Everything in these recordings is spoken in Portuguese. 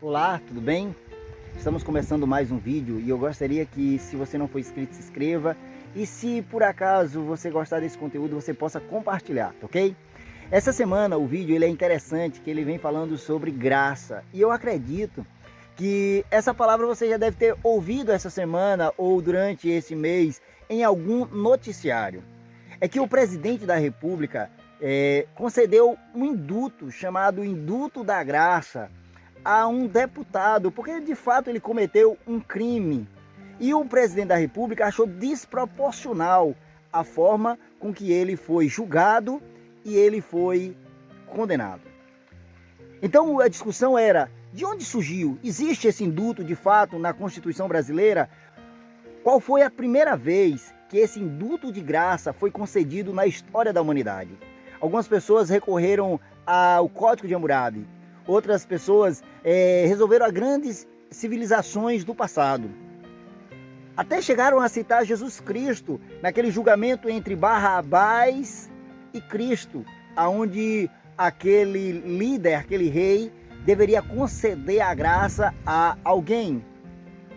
Olá, tudo bem? Estamos começando mais um vídeo e eu gostaria que, se você não for inscrito, se inscreva. E se por acaso você gostar desse conteúdo, você possa compartilhar, ok? Essa semana o vídeo ele é interessante, que ele vem falando sobre graça. E eu acredito que essa palavra você já deve ter ouvido essa semana ou durante esse mês em algum noticiário. É que o presidente da República concedeu um indulto, chamado Indulto da Graça, a um deputado, porque de fato ele cometeu um crime. E o presidente da República achou desproporcional a forma com que ele foi julgado e ele foi condenado. Então a discussão era, de onde surgiu? Existe esse indulto de fato na Constituição brasileira? Qual foi a primeira vez que esse indulto de graça foi concedido na história da humanidade? Algumas pessoas recorreram ao Código de Hammurabi. Outras pessoas resolveram a grandes civilizações do passado. Até chegaram a citar Jesus Cristo naquele julgamento entre Barrabás e Cristo, onde aquele líder, aquele rei, deveria conceder a graça a alguém.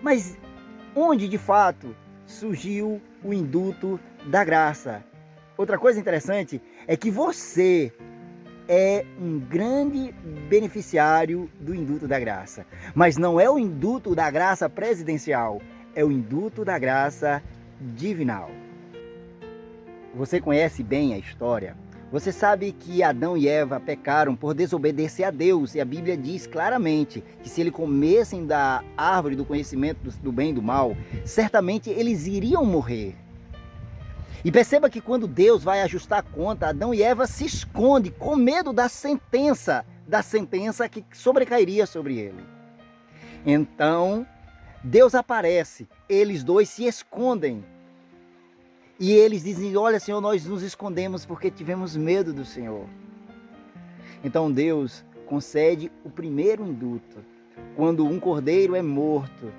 Mas onde de fato surgiu o indulto da graça? Outra coisa interessante é que você é um grande beneficiário do indulto da graça. Mas não é o indulto da graça presidencial, é o indulto da graça divinal. Você conhece bem a história? Você sabe que Adão e Eva pecaram por desobedecer a Deus. E a Bíblia diz claramente que se eles comessem da árvore do conhecimento do bem e do mal, certamente eles iriam morrer. E perceba que quando Deus vai ajustar a conta, Adão e Eva se escondem com medo da sentença que sobrecairia sobre ele. Então, Deus aparece, eles dois se escondem. E eles dizem, olha Senhor, nós nos escondemos porque tivemos medo do Senhor. Então Deus concede o primeiro indulto, quando um cordeiro é morto,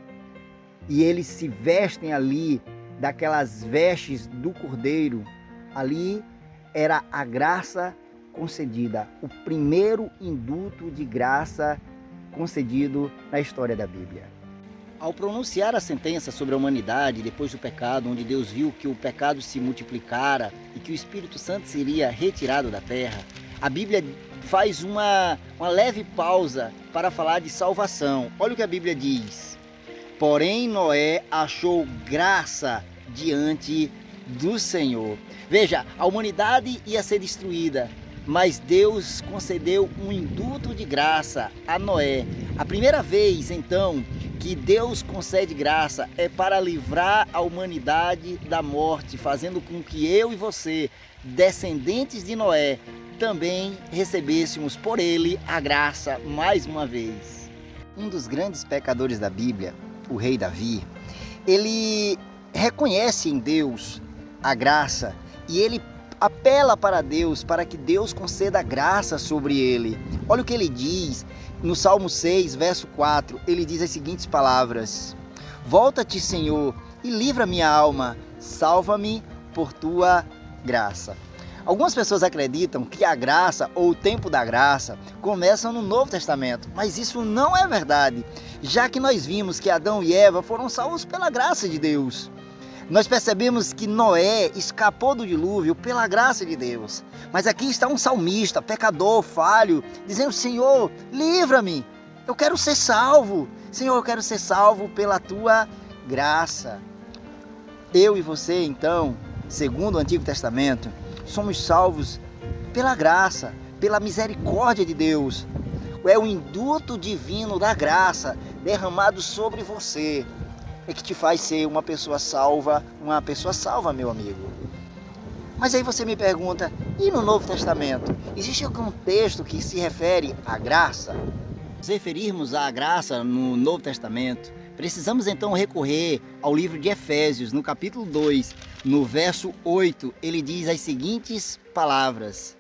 e eles se vestem ali, daquelas vestes do cordeiro. Ali era a graça concedida, o primeiro indulto de graça concedido na história da Bíblia. Ao pronunciar a sentença sobre a humanidade depois do pecado, onde Deus viu que o pecado se multiplicara e que o Espírito Santo seria retirado da terra, a Bíblia faz uma leve pausa para falar de salvação. Olha o que a Bíblia diz. Porém, Noé achou graça diante do Senhor. Veja, a humanidade ia ser destruída, mas Deus concedeu um indulto de graça a Noé. A primeira vez, então, que Deus concede graça é para livrar a humanidade da morte, fazendo com que eu e você, descendentes de Noé, também recebêssemos por ele a graça mais uma vez. Um dos grandes pecadores da Bíblia, o rei Davi, ele reconhece em Deus a graça e ele apela para Deus, para que Deus conceda graça sobre ele. Olha o que ele diz no Salmo 6, verso 4, ele diz as seguintes palavras: Volta-te, Senhor, e livra minha alma, salva-me por tua graça. Algumas pessoas acreditam que a graça ou o tempo da graça começa no Novo Testamento, mas isso não é verdade, já que nós vimos que Adão e Eva foram salvos pela graça de Deus. Nós percebemos que Noé escapou do dilúvio pela graça de Deus. Mas aqui está um salmista, pecador, falho, dizendo, Senhor, livra-me, eu quero ser salvo. Senhor, eu quero ser salvo pela tua graça. Eu e você, então, segundo o Antigo Testamento, somos salvos pela graça, pela misericórdia de Deus. É o indulto divino da graça derramado sobre você, é que te faz ser uma pessoa salva, meu amigo. Mas aí você me pergunta, e no Novo Testamento? Existe algum texto que se refere à graça? Se referirmos à graça no Novo Testamento, precisamos então recorrer ao livro de Efésios, no capítulo 2, no verso 8, ele diz as seguintes palavras: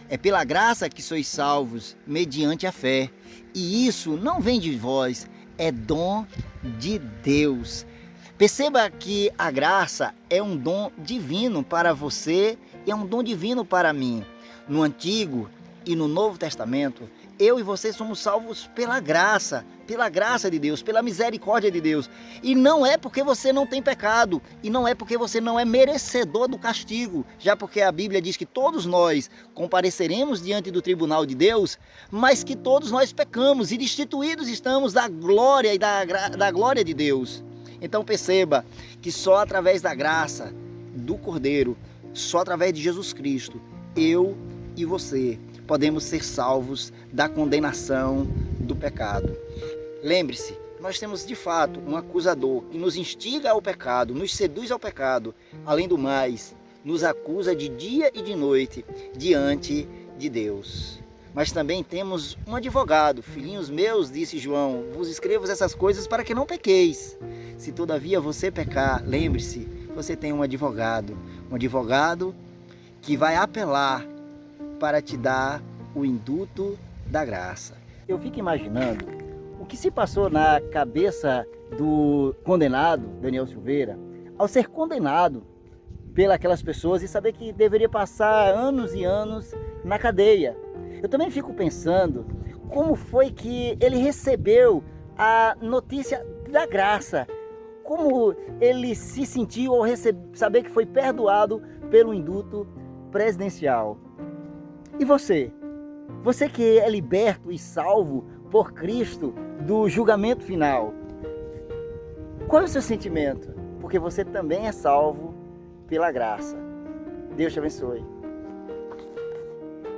É pela graça que sois salvos, mediante a fé, e isso não vem de vós, é dom de Deus. Perceba que a graça é um dom divino para você e é um dom divino para mim. No Antigo e no Novo Testamento, Eu e você somos salvos pela graça de Deus, pela misericórdia de Deus. E não é porque você não tem pecado, e não é porque você não é merecedor do castigo, já porque a Bíblia diz que todos nós compareceremos diante do tribunal de Deus, mas que todos nós pecamos e destituídos estamos da glória e da glória de Deus. Então perceba que só através da graça do Cordeiro, só através de Jesus Cristo, eu e você podemos ser salvos da condenação do pecado. Lembre-se, nós temos de fato um acusador que nos instiga ao pecado, nos seduz ao pecado, além do mais, nos acusa de dia e de noite diante de Deus. Mas também temos um advogado. Filhinhos meus, disse João, vos escrevo essas coisas para que não pequeis. Se todavia você pecar, lembre-se, você tem um advogado que vai apelar para te dar o induto da graça. Eu fico imaginando o que se passou na cabeça do condenado, Daniel Silveira, ao ser condenado pelas pessoas e saber que deveria passar anos e anos na cadeia. Eu também fico pensando como foi que ele recebeu a notícia da graça, como ele se sentiu ao saber que foi perdoado pelo induto presidencial. E você? Você que é liberto e salvo por Cristo do julgamento final. Qual é o seu sentimento? Porque você também é salvo pela graça. Deus te abençoe.